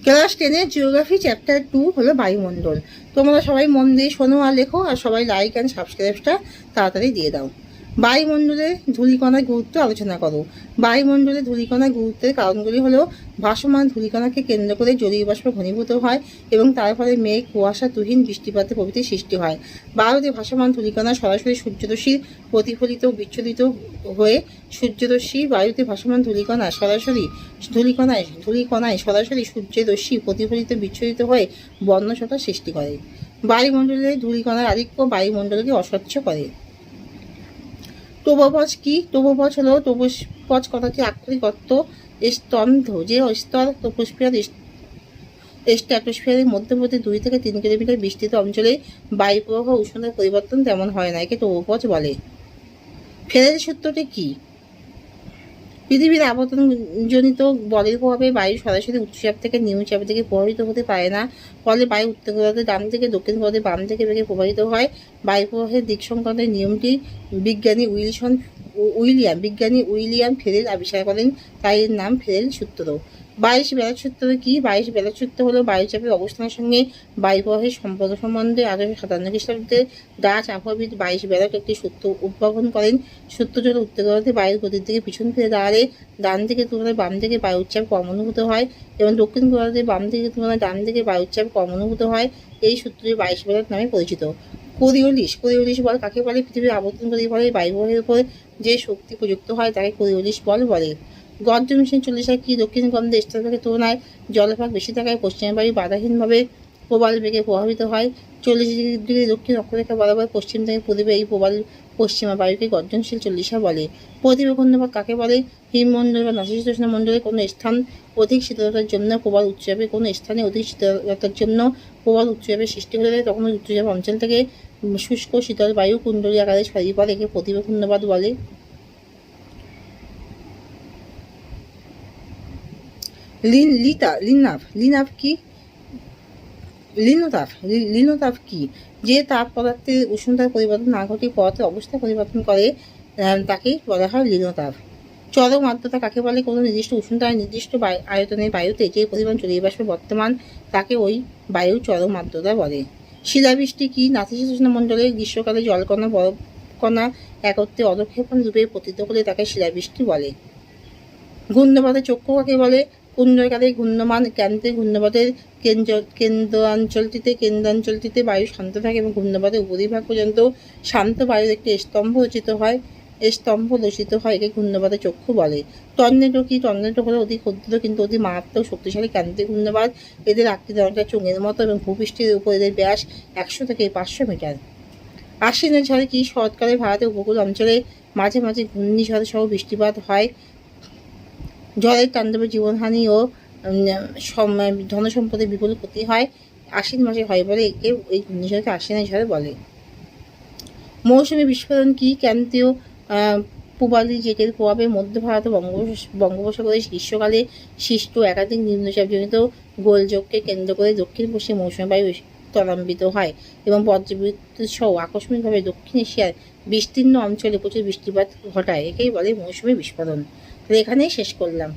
Class 10-এর geography chapter 2 হলো বায়ুমণ্ডল। তোমরা সবাই মন দিয়ে শোনো আর লেখো, আর সবাই লাইক অ্যান্ড সাবস্ক্রাইবটা তাড়াতাড়ি দিয়ে দাও। বায়ুমণ্ডলে ধূলিকণার গুরুত্ব আলোচনা করো। বায়ুমণ্ডলে ধূলিকণার গুরুত্বের কারণগুলি হলো ভাসমান ধূলিকণাকে কেন্দ্র করে জলীয় বাষ্প ঘনীভূত হয় এবং তার ফলে মেঘ, কুয়াশা, তুহিন, বৃষ্টিপাতের প্রভৃতির সৃষ্টি হয়। বায়ুতে ভাসমান ধূলিকণা সরাসরি সূর্যরশ্মি প্রতিফলিত বিচ্ছুরিত হয়ে সূর্যরশ্মি বায়ুতে ভাসমান ধূলিকণা সরাসরি ধূলিকণায় সরাসরি সূর্যের রশ্মি প্রতিফলিত বিচ্ছুরিত হয়ে বর্ণছটা সৃষ্টি করে। বায়ুমণ্ডলে ধূলিকণার আধিক্য বায়ুমণ্ডলকে অস্বচ্ছ করে। টোবোপজ কি? টোবোপজ হলো টোবোপজ কথাটি আক্ষরিক অর্থ স্তম্ভ, যে স্তর স্ট্র্যাটোস্ফিয়ারের মধ্যবর্তী 2 থেকে 3 কিলোমিটার বিস্তৃত অঞ্চলে বায়ু প্রবাহ উষ্ণতার পরিবর্তন তেমন হয় না, একে টোবোপজ বলে। ফ্যারাডের সূত্রটি কি? পৃথিবীর আবর্তনজনিত বলের প্রভাবে বায়ু সরাসরি উচ্চচাপ থেকে নিম্নচাপের দিকে প্রবাহিত হতে পারে না, ফলে বায়ু উত্তর গোলার্ধে ডান থেকে দক্ষিণ গোলার্ধে বাম থেকে বেগে প্রবাহিত হয়। বায়ু প্রবাহের দিক সংক্রান্ত নিয়মটি বিজ্ঞানী উইলিয়াম ফেরেল আবিষ্কার করেন, তাই এর নাম ফেরেল সূত্র। 22 ব্যালট সূত্র কি? 22 ব্যালট সূত্র হলো বায়ুচাপের অবস্থানের সঙ্গে বায়ু প্রবাহের সম্পর্ক সম্বন্ধে 1857 খ্রিস্টাব্দে ডাচ আবহাওয়াবিদ 22 ব্যালট একটি সূত্র উদ্ভাবন করেন। সূত্রটি হলো উত্তর গোলার্ধে বায়ুর গতির দিকে পিছন ফিরে দাঁড়ালে ডান দিকে তুলনায় বাম দিকে বায়ুর চাপ কম অনুভূত হয় এবং দক্ষিণ গোলার্ধে বাম দিকে তুলনায় ডান দিকে বায়ুর চাপ কম অনুভূত হয়। এই সূত্রটি 22 ব্যালট নামে পরিচিত। কোরিওলিস বল কাকে বলে? পৃথিবীর আবর্তনকারী বলে বায়ুবহের উপর যে শক্তি প্রযুক্ত হয় তাকে কোরিওলিস বল বলে। গড় জমিশন 40 কি? দক্ষিণ গন্ধে স্থলভাগের তুলনায় জলভাগ বেশি থাকায় পশ্চিমের বায়ু বাধাহীনভাবে প্রবাল বেগে প্রভাবিত হয়। 40 ডিগ্রি দক্ষিণ অক্ষরেখা বরাবর পশ্চিম থেকে পূর্বে এই প্রবাল পশ্চিমা বায়ুকে গর্জনশীল 40 বলে। প্রতিবে ঘূর্ণাবর্ত কাকে বলে? হিমমণ্ডল বা নাতিশীতোষ্ণ মণ্ডলে কোনো স্থান অধিক শীতলতার জন্য প্রবাল উচ্চচাপে, কোনো স্থানে অধিক শীতলতার জন্য প্রবাল উচ্চচাপের সৃষ্টি হলে তখন উচ্চচাপ অঞ্চল থেকে শুষ্ক শীতল বায়ু কুণ্ডলী আকারে ছড়িয়ে পড়ে, একে প্রতিবে ঘূর্ণাবর্ত বলে। লিনোতাপ কি? যে তাপ পদার্থের উষ্ণতার পরিবর্তন না ঘটিয়ে পদার্থের অবস্থা পরিবর্তন করে তাকেই বলা হয় লিনোতাপ। চরম আর্দ্রতা কাকে বলে? কোনো নির্দিষ্ট উষ্ণতায় নির্দিষ্ট আয়তনের বায়ুতে যে পরিমাণ জলীয় বাষ্প বর্তমান তাকে ওই বায়ু চরম আর্দ্রতা বলে। শিলাবৃষ্টি কি? নাতিশীতোষ্ণ মণ্ডলে গ্রীষ্মকালে জলকণা বরফকণা একত্রে অধঃক্ষেপণ রূপে পতিত হলে তাকে শিলাবৃষ্টি বলে। ঘূর্ণবাদের চক্র কাকে বলে? কুণ্ডলকারে ঘূর্ণমান কেন্দ্রের ঘূর্ণবাদের কেন্দ্রাঞ্চলটিতে বায়ু শান্ত থাকে এবং ঘূর্ণবাদের উপরিভাগ পর্যন্ত শান্ত বায়ুর একটি স্তম্ভ রচিত হয়, একে ঘূর্ণবাদের চক্ষু বলে। টর্নেডো কি? টর্নেডো হলো অতি ক্ষুদ্র কিন্তু অতি মারাত্মক শক্তিশালী কেন্দ্রিক ঘূর্ণবাদ। এদের আকৃতি অনেকটা চোঙের মতো এবং ভূপৃষ্ঠের উপর এদের ব্যাস 100 থেকে 500 মিটার। আশ্বিনের ঝড়ে কি? শরৎকালে ভারতের উপকূল অঞ্চলে মাঝে মাঝে ঘূর্ণিঝড় সহ বৃষ্টিপাত হয়। ঝড়ের তাণ্ডবে জীবনহানি ও ধনসম্পদের বিপুল ক্ষতি হয়। আশ্বিন মাসে হয় বলে একে এই ঘূর্ণিঝড়কে আশ্বিনের ঝড় বলে। মৌসুমী বিস্ফোরণ কি? ক্রান্তীয় পূবালি জেটের প্রভাবে মধ্য ভারত ও বঙ্গোপসাগরে গ্রীষ্মকালে সৃষ্ট একাধিক নিম্নচাপজনিত গোলযোগকে কেন্দ্র করে দক্ষিণ পশ্চিম মৌসুমী বায়ু ত্বরান্বিত হয় এবং বজ্রবিদ্যুৎ সহ আকস্মিকভাবে দক্ষিণ এশিয়ার বিস্তীর্ণ অঞ্চলে প্রচুর বৃষ্টিপাত ঘটায়, একেই বলে মৌসুমী বিস্ফোরণ। তো এখানেই শেষ করলাম।